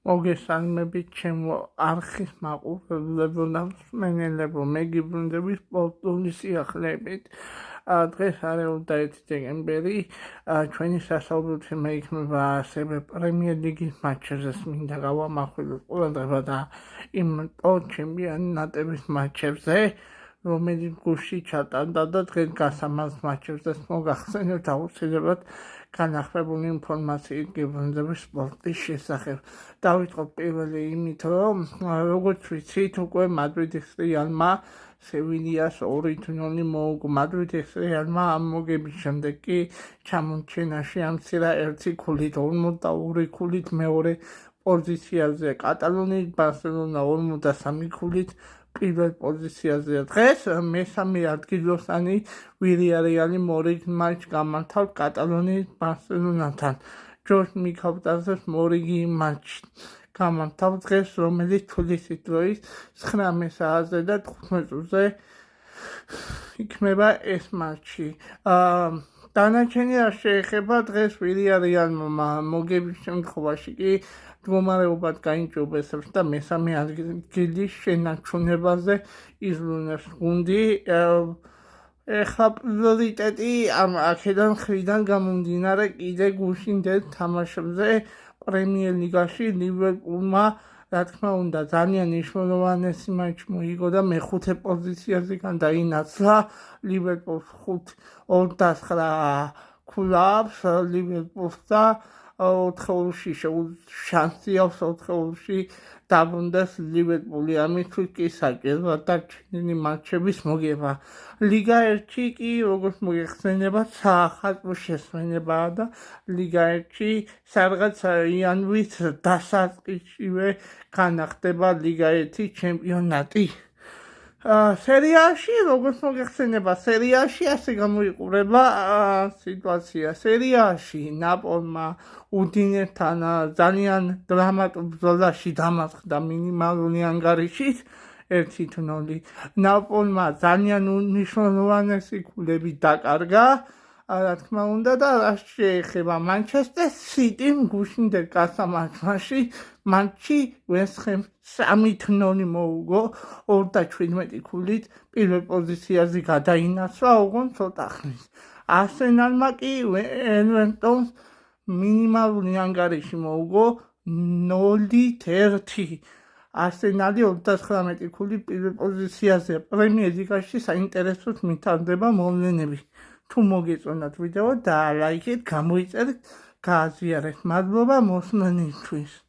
მოგესალმებით ჩემო არხის მაყურებლებო და მსმენელებო, მე გიბრუნდები სპორტული სიახლეებით. დღეს არის 21 დეკემბერი, ჩვენი სასაუბრო თემა იქნება ასევე პრემიერ ლიგის მატჩებზე. მინდა გავამახვილოთ ყურადღება და იმ ჩემპიონატების მატჩებზე, რომელიც გუშინ ჩატარდა და დღეს გასამართ მატჩებზე მოგახსენებთ აუცილებლად განახლებული ინფორმაციით გიბრუნდები სპორტის შესახებ. დავიწყოთ პირველი იმით, რომ როგორც ვიცით, უკვე მადრიდის რეალმა სევილიას 2-0 მოუგო. მადრიდის რეალმა ამ მოგების შემდეგ კი ჩამონჩენაში ამცირა 1 ქულით, 42 ქულით მეორე პოზიციაზე. კატალონიის ბარსელონა 43 ქულით პირველ პოზიციაზეა. დღეს მესამე ადგილოსანი ვილიარეალი მორიგ მატჩს გამართავთ კატალონიის ბარსელონასთან. ჯოშ მიქავტაზეს მორიგი მატჩი გამართავთ დღეს, რომელიც თბილისის დროის 19 საათზე და 15 წუთზე იქნება ეს მატჩი. დანარჩენი არ შეეხება დღეს ვილიარეალმა მოგების შემთხვევაში კი მდგომარეობად გაინჭობესებს და მესამე ადგილის შენარჩუნებაზე იზრუნებს გუნდი. ეხლა პრიორიტეტი აქედან ხრიდან გამომდინარე კიდე გუშინ თამაშებზე პრემიერ ლიგაში ლივერპულმა რა თქმა უნდა ძალიან მნიშვნელოვანი მატჩი მოიგო და მეხუთე პოზიციაზე გადაინაცვლა. ლივერპულს 29 ქულავს ლივერპულს და 4-ში შანსი აქვს 4-ში დაბრუნდეს ლივერპული. ამისთვის კი საჭიროა დარჩენილი მატჩების მოგება. ლიგა 1-ში კი როგორც მოგეხსენებათ საახალწლო შესვენებაა და ლიგა 1-ში სადღაც იანვრის დასაწყისშივე განახდება ლიგა 1 ჩემპიონატი. სერიაში როგორც მოგეხსენება, სერიაში ასე გამოიყურება სიტუაცია. სერიაში ნაპოლმა უდინესთან ძალიან დრამატულ ბრძოლაში დამარცხდა მინიმალური ანგარიშით 1-0. ნაპოლმა ძალიან უნიშნულოვანესი ქულები დაკარგა, რა თქმა უნდა და რაც შეეხება მანჩესტერ სიტიმ გუშინდელ გასამართ მატჩში ვესტჰემს 3-0 მოუგო, 27 ქულით პირველ პოზიციაზე გადაინაცვლა, ოღონდ ცოტა ხნის. არსენალმა კი ევერტონს მინიმალური ანგარიში მოუგო 0-1. არსენალი 39 ქულით პირველ პოზიციაზე. პრემიერ ლიგაში საინტერესოდ ვითარდება მოვლენები. თუ მოგეწონათ ვიდეო და ლაიქით, გამოიწერეთ, გააზიარეთ. მადლობა მოსმენისთვის.